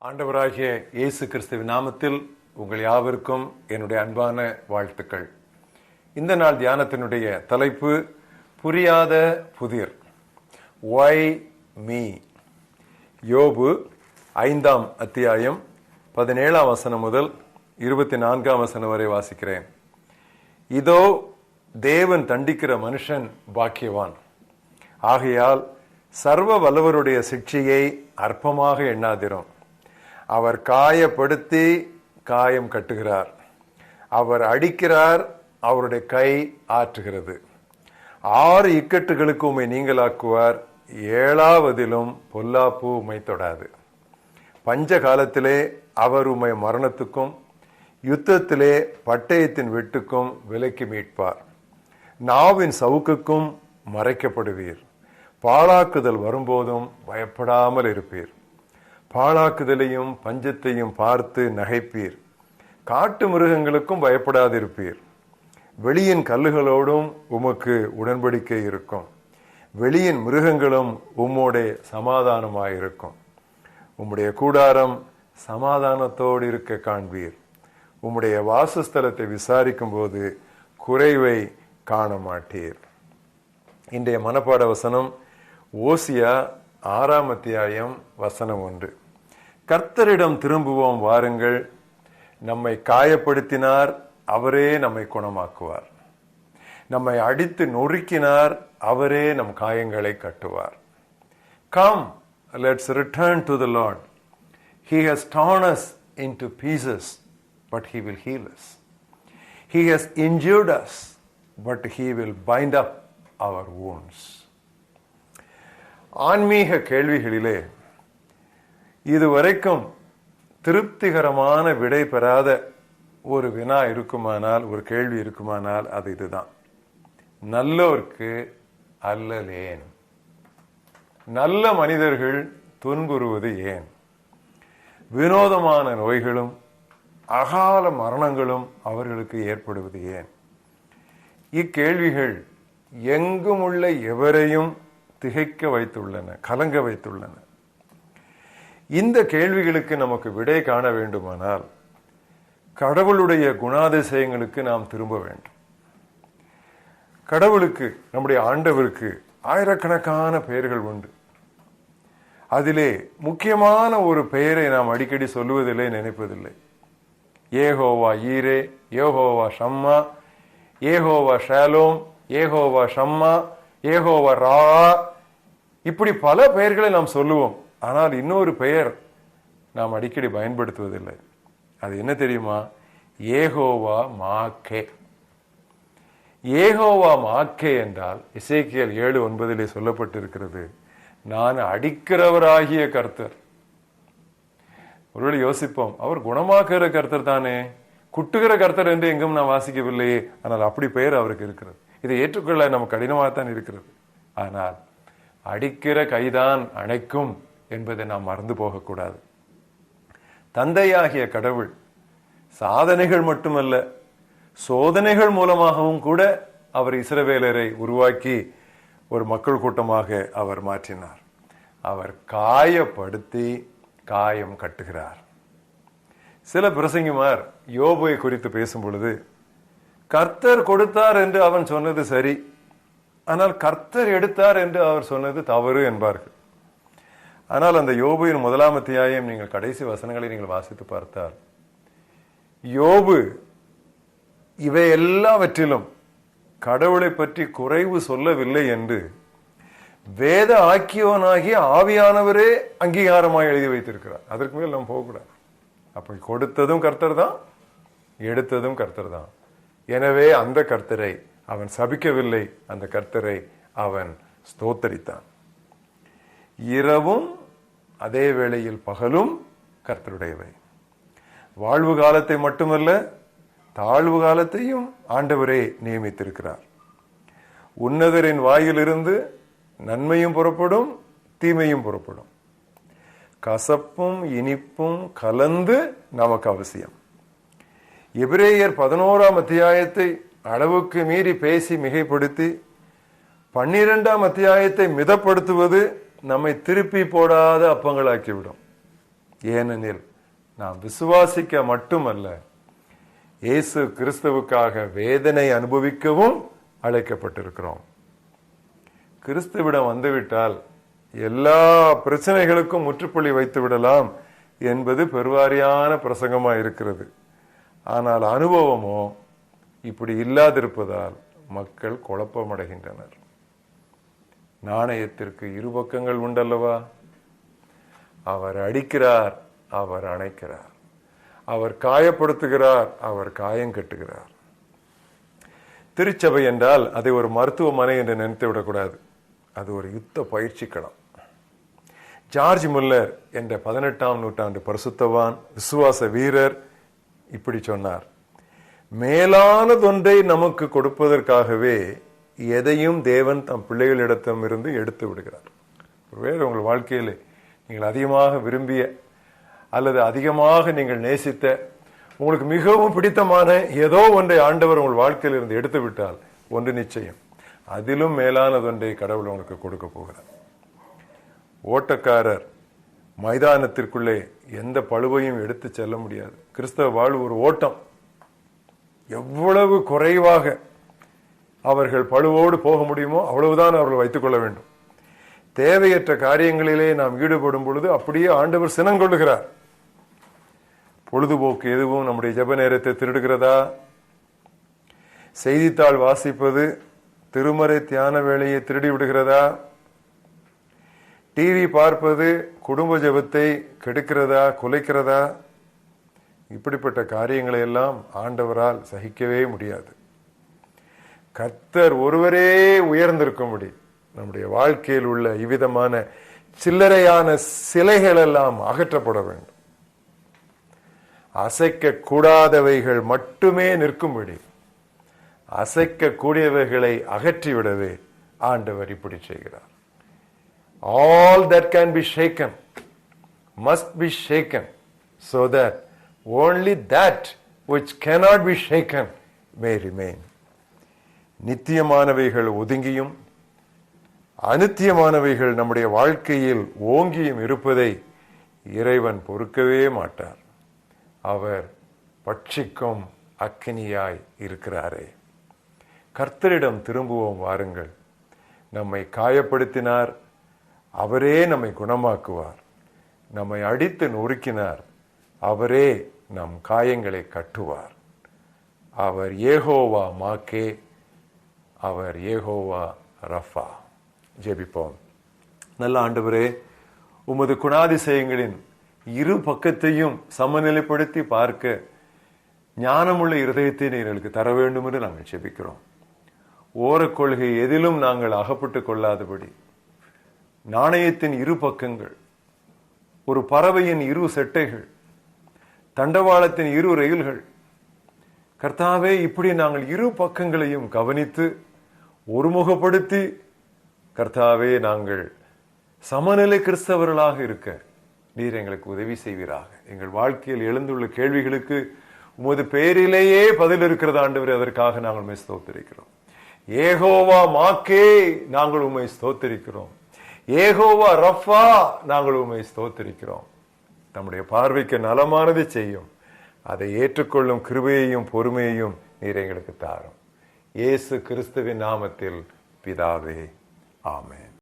ஆண்டவராகிய இயேசு கிறிஸ்துவின் நாமத்தில் உங்கள் யாவருக்கும் என்னுடைய அன்பான வாழ்த்துக்கள். இந்த நாள் தியானத்தினுடைய தலைப்பு புரியாத புதிர். Why me? யோபு 5ஆம் அத்தியாயம் 17ஆம் வசனம் முதல் 24ஆம் வசனம் வரை வாசிக்கிறேன். இதோ தேவன் தண்டிக்கிற மனுஷன் பாக்கியவான். ஆகையால் சர்வ வல்லவருடைய சிட்சையை அற்பமாக எண்ணாதிரும். அவர் காயப்படுத்தி காயம் கட்டுகிறார், அவர் அடிக்கிறார், அவருடைய கை ஆற்றுகிறது. 6 இக்கட்டுகளுக்கு உம்மை நீங்களாக்குவார், 7ஆவதிலும் பொல்லாப்பு உம்மை தொடாது. பஞ்ச காலத்திலே அவர் உம்மை மரணத்துக்கும் யுத்தத்திலே பட்டயத்தின் வெட்டுக்கும் விலக்கி மீட்பார். நாவின் சவுக்குக்கும் மறைக்கப்படுவீர். பாழாக்குதல் வரும்போதும் பயப்படாமல் இருப்பீர். பாழாக்குதலையும் பஞ்சத்தையும் பார்த்து நகைப்பீர். காட்டு மிருகங்களுக்கும் பயப்படாதிருப்பீர். வெளியின் கல்லுகளோடும் உமக்கு உடன்படிக்கை இருக்கும். வெளியின் மிருகங்களும் உம்மோட சமாதானமாயிருக்கும். உம்முடைய கூடாரம் சமாதானத்தோடு இருக்க காண்பீர். உம்முடைய வாசஸ்தலத்தை விசாரிக்கும் போது குறைவை காண மாட்டீர். இன்றைய மனப்பாட வசனம் ஓசியா 6ஆம் அத்தியாயம் வசனம் 1. கர்த்தரிடம் திரும்புவோம் வாருங்கள், நம்மை காயப்படுத்தினார், அவரே நம்மை குணமாக்குவார். நம்மை அடித்து நொறுக்கினார், அவரே நம் காயங்களை கட்டுவார். Come, let's return to the Lord. He has torn us into pieces, but he will heal us. He has injured us, but he will bind up our wounds. ஆன்மீக கேள்விகளிலே இதுவரைக்கும் திருப்திகரமான விடை பெறாத ஒரு வினா இருக்குமானால், ஒரு கேள்வி இருக்குமானால் அது இதுதான்: நல்லோர்க்கு அல்லலேன்? நல்ல மனிதர்கள் துன்புறுவது ஏன்? வினோதமான நோய்களும் அகால மரணங்களும் அவர்களுக்கு ஏற்படுவது ஏன்? இக்கேள்விகள் எங்கும் உள்ள எவரையும் திகைக்க வைத்துள்ளன, கலங்க வைத்துள்ளன. இந்த கேள்விகளுக்கு நமக்கு விடை காண வேண்டுமானால் கடவுளுடைய குணாதிசயங்களுக்கு நாம் திரும்ப வேண்டும். கடவுளுக்கு, நம்முடைய ஆண்டவருக்கு ஆயிரக்கணக்கான பெயர்கள் உண்டு. அதிலே முக்கியமான ஒரு பெயரை நாம் அடிக்கடி சொல்லுவதில்லை, நினைப்பதில்லை. ஏகோவா ஈரே, யெகோவா ஷம்மா, ஏகோவா ஷாலோம், ஏகோவா ஷம்மா, ஏகோவா ரா, இப்படி பல பெயர்களை நாம் சொல்லுவோம். ஆனால் இன்னொரு பெயர் நாம் அடிக்கடி பயன்படுத்துவதில்லை. அது என்ன தெரியுமா? ஏகோவா மாக்கே. ஏகோவா மாக்கே என்றால் எசேக்கியேல் 7:9 சொல்லப்பட்டிருக்கிறது, நான் அடிக்கிறவராகிய கர்த்தர். ஒருவேளை யோசிப்போம், அவர் குணமாக்குகிற கர்த்தர் தானே, குட்டுகிற கர்த்தர் என்று எங்கும் நான் வாசிக்கவில்லையே. ஆனால் அப்படி பெயர் அவருக்கு இருக்கிறது. இதை ஏற்றுக்கொள்ள நமக்கு கடினமாகத்தான் இருக்கிறது. ஆனால் அடிக்கிற கைதான் அணைக்கும் என்பதை நாம் மறந்து போகக்கூடாது. தந்தையாகிய கடவுள் சாதனைகள் மட்டுமல்ல, சோதனைகள் மூலமாகவும் கூட அவர் இஸ்ரவேலரை உருவாக்கி ஒரு மக்கள் கூட்டமாக அவர் மாற்றினார். அவர் காயப்படுத்தி காயம் கட்டுகிறார். சில பிரசங்கிமார் யோபை குறித்து பேசும் பொழுது, கர்த்தர் கொடுத்தார் என்று அவன் சொன்னது சரி, ஆனால் கர்த்தர் எடுத்தார் என்று அவர் சொன்னது தவறு என்பார்கள். ஆனால் அந்த யோபுவின் 1ஆம் அத்தியாயம் நீங்கள் கடைசி வசனங்களை நீங்கள் வாசித்து பார்த்தால், யோபு இவை எல்லாவற்றிலும் கடவுளை பற்றி குறைவு சொல்லவில்லை என்று வேத ஆக்கியோனாகிய ஆவியானவரே அங்கீகாரமாக எழுதி வைத்திருக்கிறார். அதற்கு மேல் நாம் போகக்கூடாது. அப்படி கொடுத்ததும் கர்த்தர் தான், எடுத்ததும் கர்த்தர் தான். எனவே அந்த கர்த்தரை அவன் சபிக்கவில்லை, அந்த கர்த்தரை அவன் ஸ்தோத்தரித்தான். இரவும் அதே வேளையில் பகலும் கர்த்தருடையவை. வாழ்வு காலத்தை மட்டுமல்ல, தாழ்வு காலத்தையும் ஆண்டவரே நியமித்திருக்கிறார். உன்னதரின் வாயிலிருந்து நன்மையும் புறப்படும், தீமையும் புறப்படும். கசப்பும் இனிப்பும் கலந்து நமக்கு அவசியம். எபிரேயர் 11ஆம் அத்தியாயத்தை அளவுக்கு மீறி பேசி மிகைப்படுத்தி 12ஆம் அத்தியாயத்தை மிதப்படுத்துவது நம்மை திருப்பி போடாத அப்பங்களாக்கிவிடும். ஏனெனில் நாம் விசுவாசிக்க மட்டுமல்ல, இயேசு கிறிஸ்துவுக்காக வேதனை அனுபவிக்கவும் அழைக்கப்பட்டிருக்கிறோம். கிறிஸ்துவிடம் வந்துவிட்டால் எல்லா பிரச்சனைகளுக்கும் முற்றுப்புள்ளி வைத்து விடலாம் என்பது பெருவாரியான பிரசங்கமா இருக்கிறது. ஆனால் அனுபவமோ இப்படி இல்லாதிருப்பதால் மக்கள் குழப்பமடைகின்றனர். நாணயத்திற்கு இரு பக்கங்கள் உண்டல்லவா? அவர் அடிக்கிறார், அவர் அணைக்கிறார். அவர் காயப்படுத்துகிறார், அவர் காயம் கட்டுகிறார். திருச்சபை என்றால் அதை ஒரு மருத்துவமனை என்று நினைத்து விடக்கூடாது. அது ஒரு யுத்த பயிற்சி களம். ஜார்ஜ் முல்லர் என்ற 18ஆம் நூற்றாண்டு பரிசுத்தவான் விசுவாச வீரர் இப்படி சொன்னார்: மேலானதொன்றை நமக்கு கொடுப்பதற்காகவே எதையும் தேவன் தம் பிள்ளைகளிடத்திலும் இருந்து எடுத்து விடுகிறார். ஒருவேளை உங்கள் வாழ்க்கையில் நீங்கள் அதிகமாக விரும்பிய அல்லது அதிகமாக நீங்கள் நேசித்த, உங்களுக்கு மிகவும் பிடித்தமான ஏதோ ஒன்றை ஆண்டவர் உங்கள் வாழ்க்கையில் இருந்து எடுத்து விட்டால் ஒன்று நிச்சயம், அதிலும் மேலானதொன்றை கடவுள் உங்களுக்கு கொடுக்க போகிறார். ஓட்டக்காரர் மைதானத்திற்குள்ளே எந்த பளுவையும் எடுத்து செல்ல முடியாது. கிறிஸ்தவ வாழ்வு ஒரு ஓட்டம். எவ்வளவு குறைவாக அவர்கள் பளுவோடு போக முடியுமோ அவ்வளவுதான் அவர்கள் வைத்துக் கொள்ள வேண்டும். தேவையற்ற காரியங்களிலே நாம் ஈடுபடும் பொழுது அப்படியே ஆண்டவர் சினங்கொள்ளுகிறார். பொழுதுபோக்கு எதுவும் நம்முடைய ஜெப நேரத்தை திருடுகிறதா? செய்தித்தாள் வாசிப்பது திருமறை தியான வேளையை திருடி விடுகிறதா? டிவி பார்ப்பது குடும்ப ஜெபத்தை கெடுக்கிறதா, குலைக்கிறதா? இப்படிப்பட்ட காரியங்களை எல்லாம் ஆண்டவரால் சகிக்கவே முடியாது. கர்த்தர் ஒருவரே உயர்ந்திருக்கும்படி நம்முடைய வாழ்க்கையில் உள்ள இவ்விதமான சில்லறையான சிலைகள் எல்லாம் அகற்றப்பட வேண்டும். அசைக்க கூடாதவைகள் மட்டுமே நிற்கும்படி அசைக்க கூடியவைகளை அகற்றிவிடவே ஆண்டவர் இப்படி செய்கிறார். All that can be shaken must be shaken, so that only that which cannot be shaken may remain. நித்தியமானவைகள் ஒதுங்கியும் அநித்தியமானவைகள் நம்முடைய வாழ்க்கையில் ஓங்கியும் இருப்பதை இறைவன் பொறுக்கவே மாட்டார். அவர் பட்சிக்கும் அக்கினியாய் இருக்கிறாரே. கர்த்தரிடம் திரும்புவோம் வாருங்கள். நம்மை காயப்படுத்தினார், அவரே நம்மை குணமாக்குவார். நம்மை அடித்து நொறுக்கினார், அவரே நம் காயங்களை கட்டுவார். அவர் யெகோவா மாக்கே, அவர் யெகோவா ரஃபா. ஜெபிப்போம். நல்ல ஆண்டவரே, உமது குணாதிசயங்களின் இரு பக்கத்தையும் சமநிலைப்படுத்தி பார்க்க ஞானமுள்ள இருதயத்தை எங்களுக்கு தர வேண்டும் என்று நாங்கள் ஜெபிக்கிறோம். ஓரக்கொள்கை எதிலும் நாங்கள் அகப்பட்டுக் கொள்ளாதபடி, நாணயத்தின் இரு பக்கங்கள், ஒரு பறவையின் இரு செட்டைகள், தண்டவாளத்தின் இரு ரயில்கள், கர்த்தாவே, இப்படி நாங்கள் இரு பக்கங்களையும் கவனித்து ஒருமுகப்படுத்தி கர்த்தாவே நாங்கள் சமநிலை கிறிஸ்தவர்களாக இருக்க நீர் எங்களுக்கு உதவி செய்வீராக. எங்கள் வாழ்க்கையில் எழுந்துள்ள கேள்விகளுக்கு உமது பெயரிலேயே பதில் இருக்கிறது ஆண்டவரே. அதற்காக நாங்கள் உம்மை ஸ்தோத்திரிக்கிறோம். யெகோவா மாக்கே, நாங்கள் உம்மை ஸ்தோத்திரிக்கிறோம். யெகோவா ரஃபா, நாங்கள் உம்மை ஸ்தோத்திரிக்கிறோம். நம்முடைய பார்வைக்கு நலமானதை செய்யும். அதை ஏற்றுக்கொள்ளும் கிருபையையும் பொறுமையையும் நீர் எங்களுக்கு தாரும். இயேசு கிறிஸ்துவின் நாமத்தில் பிதாவே, ஆமென்.